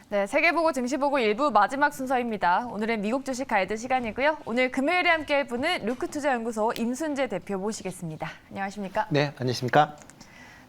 네, 세계보고 증시보고 1부 마지막 순서입니다. 오늘은 미국 주식 가이드 시간이고요. 오늘 금요일에 함께할 분은 루크투자연구소 임순재 대표 모시겠습니다. 안녕하십니까? 네, 안녕하십니까?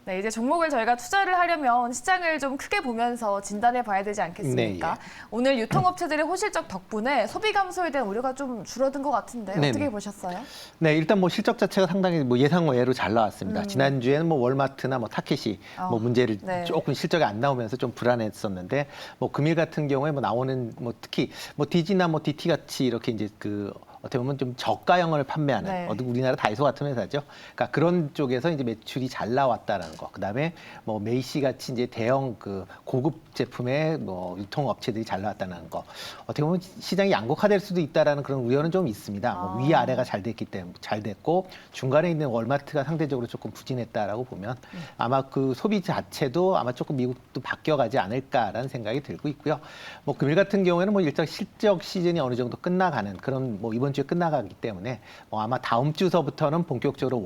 네, 이제 종목을 저희가 투자를 하려면 시장을 좀 크게 보면서 진단해 봐야 되지 않겠습니까? 네, 예. 오늘 유통업체들의 호실적 덕분에 소비 감소에 대한 우려가 좀 줄어든 것 같은데 네네. 어떻게 보셨어요? 네, 일단 뭐 실적 자체가 상당히 뭐 예상 외로 잘 나왔습니다. 지난주에는 뭐 월마트나 뭐 타켓이 뭐 문제를 네. 조금 실적이 안 나오면서 좀 불안했었는데 뭐 금일 같은 경우에 뭐 나오는 뭐 특히 뭐 디지나 뭐 디티 같이 이렇게 이제 그 어떻게 보면 좀 저가형을 판매하는 네. 우리나라 다이소 같은 회사죠. 그러니까 그런 쪽에서 이제 매출이 잘 나왔다라는 거. 그다음에 뭐 메이시 같이 이제 대형 그 고급 제품의 뭐 유통업체들이 잘 나왔다는 거. 어떻게 보면 시장이 양극화될 수도 있다라는 그런 우려는 좀 있습니다. 뭐 위아래가 잘 됐기 때문에 잘 됐고 중간에 있는 월마트가 상대적으로 조금 부진했다라고 보면 아마 그 소비 자체도 아마 조금 미국도 바뀌어가지 않을까라는 생각이 들고 있고요. 뭐 금일 같은 경우에는 뭐 일단 실적 시즌이 어느 정도 끝나가는 그런 뭐 이번 주에 끝나가기 때문에 뭐 아마 다음 주서부터는 본격적으로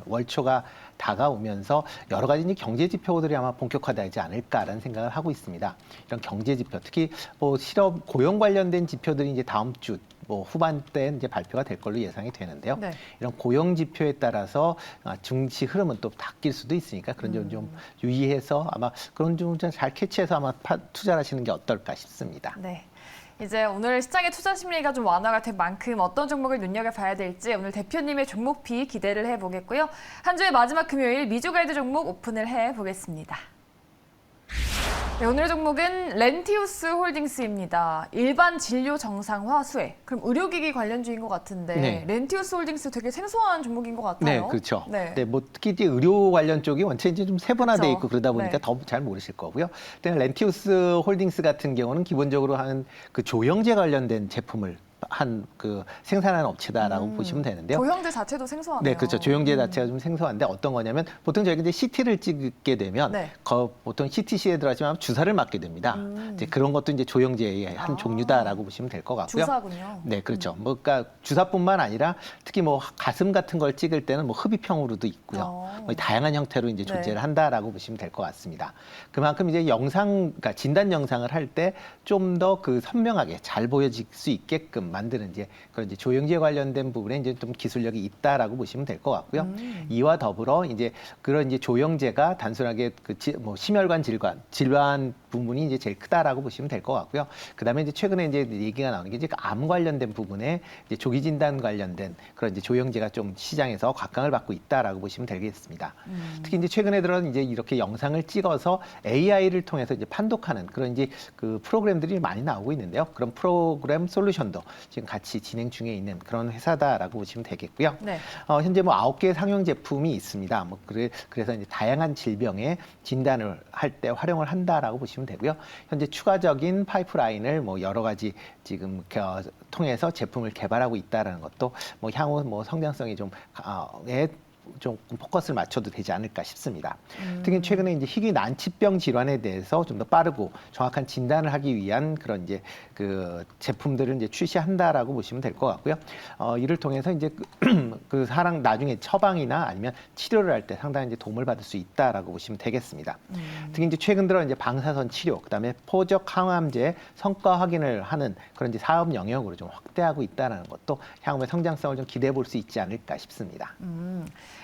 월초가 다가오면서 여러 가지 이제 경제 지표들이 아마 본격화되지 않을까라는 생각을 하고 있습니다. 이런 경제 지표, 특히 뭐 실업 고용 관련된 지표들이 이제 다음 주 뭐 후반때 이제 발표가 될 걸로 예상이 되는데요. 네. 이런 고용 지표에 따라서 증시 흐름은 또 바뀔 수도 있으니까 그런 점 좀 유의해서 아마 그런 좀 잘 캐치해서 아마 투자를 하시는 게 어떨까 싶습니다. 네. 이제 오늘 시장의 투자 심리가 좀 완화가 된 만큼 어떤 종목을 눈여겨봐야 될지 오늘 대표님의 종목비 기대를 해보겠고요. 한 주의 마지막 금요일 미주 가이드 종목 오픈을 해보겠습니다. 네, 오늘 종목은 렌티우스 홀딩스입니다. 일반 진료 정상화 수혜. 그럼 의료기기 관련주인 것 같은데 네. 렌티우스 홀딩스 되게 생소한 종목인 것 같아요. 네, 그렇죠. 네. 네, 뭐 특히 이제 의료 관련 쪽이 원체 이제 좀 세분화돼 그렇죠. 있고 그러다 보니까 네. 더 잘 모르실 거고요. 근데 렌티우스 홀딩스 같은 경우는 기본적으로 한 그 조영제 관련된 제품을 한 그 생산하는 업체다라고 보시면 되는데요. 조형제 자체도 생소하네요. 네, 그렇죠. 조영제 자체가 좀 생소한데 어떤 거냐면 보통 저희가 이제 CT를 찍게 되면 네. 보통 CTC에 들어가시면 주사를 맞게 됩니다. 이제 그런 것도 이제 조영제의 한 종류다라고 보시면 될 것 같고요. 주사군요. 네, 그렇죠. 뭐 그러니까 주사뿐만 아니라 특히 뭐 가슴 같은 걸 찍을 때는 뭐 흡입형으로도 있고요. 뭐 다양한 형태로 이제 네. 존재를 한다라고 보시면 될 것 같습니다. 그만큼 이제 그러니까 진단 영상을 할 때 좀 더 그 선명하게 잘 보여질 수 있게끔 만드는 이제 그런 이제 조영제 관련된 부분에 이제 좀 기술력이 있다라고 보시면 될 것 같고요. 이와 더불어 이제 그런 이제 조영제가 단순하게 뭐 심혈관 질환 부분이 이제 제일 크다라고 보시면 될 것 같고요. 그다음에 이제 최근에 이제 얘기가 나오는 게 이제 암 관련된 부분에 이제 조기 진단 관련된 그런 이제 조영제가 좀 시장에서 곽강을 받고 있다라고 보시면 되겠습니다. 특히 이제 최근에 들어 이제 이렇게 영상을 찍어서 AI를 통해서 이제 판독하는 그런 이제 그 프로그램들이 많이 나오고 있는데요. 그런 프로그램 솔루션도 지금 같이 진행 중에 있는 그런 회사다라고 보시면 되겠고요. 네. 현재 뭐 9개의 상용 제품이 있습니다. 뭐 그래서 이제 다양한 질병의 진단을 할 때 활용을 한다라고 보시면 되고요. 현재 추가적인 파이프라인을 뭐 여러 가지 지금 통해서 제품을 개발하고 있다라는 것도 뭐 향후 뭐 성장성이 좀 포커스를 맞춰도 되지 않을까 싶습니다. 특히 최근에 이제 희귀 난치병 질환에 대해서 좀 더 빠르고 정확한 진단을 하기 위한 그런 이제 그 제품들을 이제 출시한다라고 보시면 될 것 같고요. 이를 통해서 이제 그 사람 나중에 처방이나 아니면 치료를 할 때 상당히 이제 도움을 받을 수 있다라고 보시면 되겠습니다. 특히 이제 최근 들어 이제 방사선 치료, 그다음에 포적 항암제 성과 확인을 하는 그런 이제 사업 영역으로 좀 확대하고 있다는 것도 향후의 성장성을 좀 기대해 볼 수 있지 않을까 싶습니다.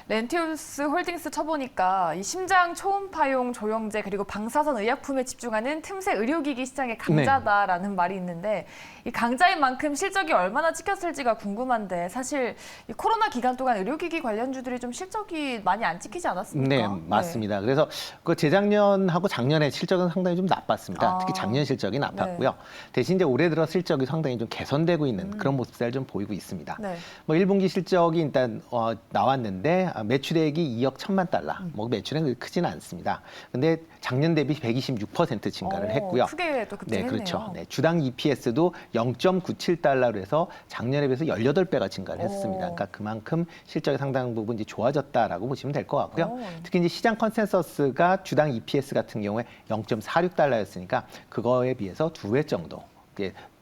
렌티우스 홀딩스 쳐보니까 이 심장 초음파용 조영제 그리고 방사선 의약품에 집중하는 틈새 의료기기 시장의 강자다라는 말이 있는데 이 강자인 만큼 실적이 얼마나 찍혔을지가 궁금한데 사실 이 코로나 기간 동안 의료기기 관련주들이 좀 실적이 많이 안 찍히지 않았습니까? 네, 맞습니다. 그래서 그 재작년하고 작년에 실적은 상당히 좀 나빴습니다. 특히 작년 실적이 나빴고요. 대신 이제 올해 들어 실적이 상당히 좀 개선되고 있는 그런 모습을 좀 보이고 있습니다. 네. 뭐 1분기 실적이 일단 나왔는데 매출액이 2억 1천만 달러. 뭐 매출액은 크지는 않습니다. 근데 작년 대비 126% 증가를 했고요. 크게 또 급증했네요. 네, 그렇죠. 네, 주당 EPS도 0.97달러로 해서 작년에 비해서 18배가 증가를 했습니다. 그러니까 그만큼 실적이 상당 부분 이제 좋아졌다라고 보시면 될 것 같고요. 특히 이제 시장 컨센서스가 주당 EPS 같은 경우에 0.46달러였으니까 그거에 비해서 2배 정도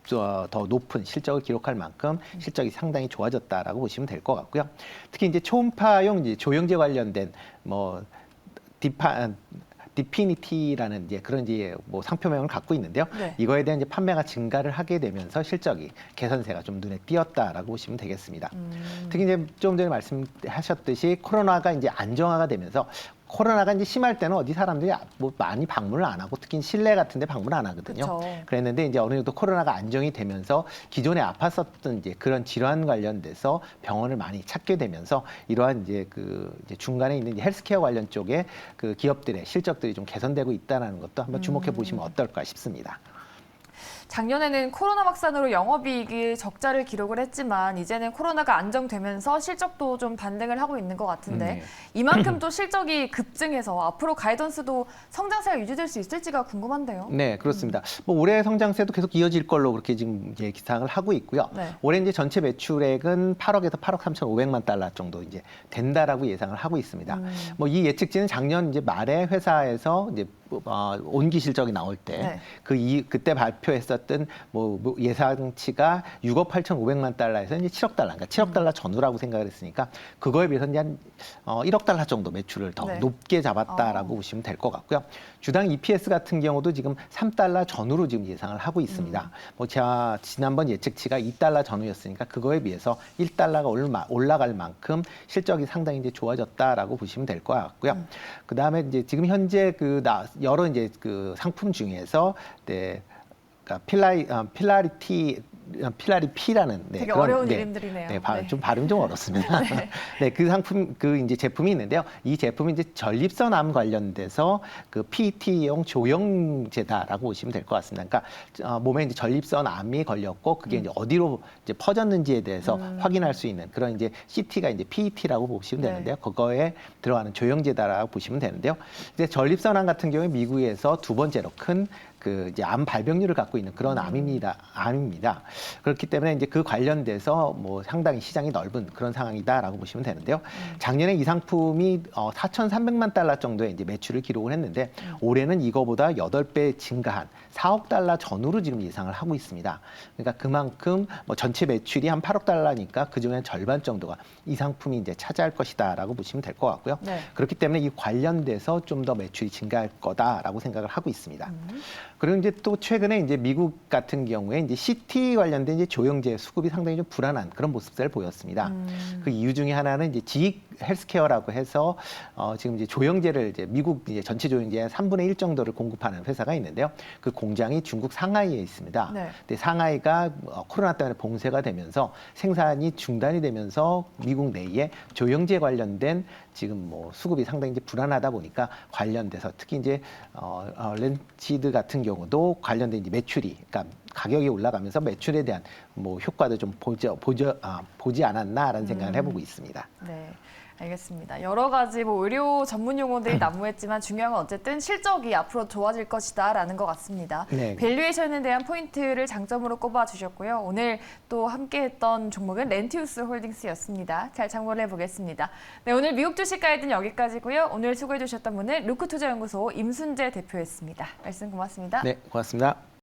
더 높은 실적을 기록할 만큼 실적이 상당히 좋아졌다라고 보시면 될 것 같고요. 특히 이제 초음파용 이제 조영제 관련된 뭐 디피니티라는 이제 그런 이제 뭐 상표명을 갖고 있는데요. 네. 이거에 대한 이제 판매가 증가를 하게 되면서 실적이 개선세가 좀 눈에 띄었다라고 보시면 되겠습니다. 특히 이제 좀 전에 말씀하셨듯이 코로나가 이제 안정화가 되면서 코로나가 이제 심할 때는 어디 사람들이 뭐 많이 방문을 안 하고 특히 실내 같은 데 방문을 안 하거든요. 그쵸. 그랬는데 이제 어느 정도 코로나가 안정이 되면서 기존에 아팠었던 이제 그런 질환 관련돼서 병원을 많이 찾게 되면서 이러한 이제 그 이제 중간에 있는 이제 헬스케어 관련 쪽에 그 기업들의 실적들이 좀 개선되고 있다는 것도 한번 주목해 보시면 어떨까 싶습니다. 작년에는 코로나 확산으로 영업이익이 적자를 기록을 했지만 이제는 코로나가 안정되면서 실적도 좀 반등을 하고 있는 것 같은데 네. 이만큼 또 실적이 급증해서 앞으로 가이던스도 성장세가 유지될 수 있을지가 궁금한데요. 네, 그렇습니다. 뭐 올해 성장세도 계속 이어질 걸로 그렇게 지금 이제 기상을 하고 있고요. 네. 올해 이제 전체 매출액은 8억에서 8억 3,500만 달러 정도 이제 된다라고 예상을 하고 있습니다. 뭐 이 예측치는 작년 이제 말에 회사에서 이제 온기 실적이 나올 때 그때 발표했었던 뭐 예상치가 6억 8,500만 달러에서 이제 7억 달러, 그러니까 7억 달러 전후라고 생각을 했으니까 그거에 비해서 이제 한 1억 달러 정도 매출을 더 높게 잡았다라고 보시면 될 것 같고요. 주당 EPS 같은 경우도 지금 3달러 전후로 지금 예상을 하고 있습니다. 뭐 제가 지난번 예측치가 2달러 전후였으니까 그거에 비해서 1달러가 올라갈 만큼 실적이 상당히 이제 좋아졌다라고 보시면 될 것 같고요. 그 다음에 이제 지금 현재 여러 이제 그 상품 중에서 그러니까 필라리피라는 되게 어려운 이름들이네요. 좀 발음 좀 어렵습니다. 네, 그 상품 이제 제품이 있는데요. 이 제품이 이제 전립선암 관련돼서 그 PET용 조영제다라고 보시면 될 것 같습니다. 그러니까 몸에 이제 전립선암이 걸렸고 그게 이제 어디로 이제 퍼졌는지에 대해서 확인할 수 있는 그런 이제 CT가 이제 PET라고 보시면 되는데요. 그거에 들어가는 조영제다라고 보시면 되는데요. 이제 전립선암 같은 경우에 미국에서 두 번째로 큰 그 이제 암 발병률을 갖고 있는 그런 암입니다. 그렇기 때문에 이제 그 관련돼서 뭐 상당히 시장이 넓은 그런 상황이다라고 보시면 되는데요. 작년에 이 상품이 4,300만 달러 정도의 이제 매출을 기록을 했는데 올해는 이거보다 8배 증가한 4억 달러 전후로 지금 예상을 하고 있습니다. 그러니까 그만큼 뭐 전체 매출이 한 8억 달러니까 그 중에 절반 정도가 이 상품이 이제 차지할 것이다라고 보시면 될 것 같고요. 그렇기 때문에 이 관련돼서 좀 더 매출이 증가할 거다라고 생각을 하고 있습니다. 그리고 이제 또 최근에 이제 미국 같은 경우에 이제 CT 관련된 이제 조영제 수급이 상당히 좀 불안한 그런 모습들을 보였습니다. 그 이유 중에 하나는 이제 지익 헬스케어라고 해서 지금 이제 조영제를 이제 미국 이제 전체 조영제의 3분의 1 정도를 공급하는 회사가 있는데요. 그 공장이 중국 상하이에 있습니다. 근데 상하이가 코로나 때문에 봉쇄가 되면서 생산이 중단이 되면서 미국 내에 조영제 관련된 지금 뭐 수급이 상당히 이제 불안하다 보니까 관련돼서 특히 이제 렌치드 같은 경우도 관련된 이제 매출이 그러니까 가격이 올라가면서 매출에 대한 뭐 효과도 좀 보지 않았나라는 생각을 해보고 있습니다. 네. 알겠습니다. 여러 가지 뭐 의료 전문 용어들이 난무했지만 중요한 건 어쨌든 실적이 앞으로 좋아질 것이다라는 것 같습니다. 밸류에이션에 대한 포인트를 장점으로 꼽아주셨고요. 오늘 또 함께했던 종목은 렌티우스 홀딩스였습니다. 잘 참고를 해보겠습니다. 네, 오늘 미국 주식 가이드는 여기까지고요. 오늘 수고해주셨던 분은 루크투자연구소 임순재 대표였습니다. 말씀 고맙습니다. 네, 고맙습니다.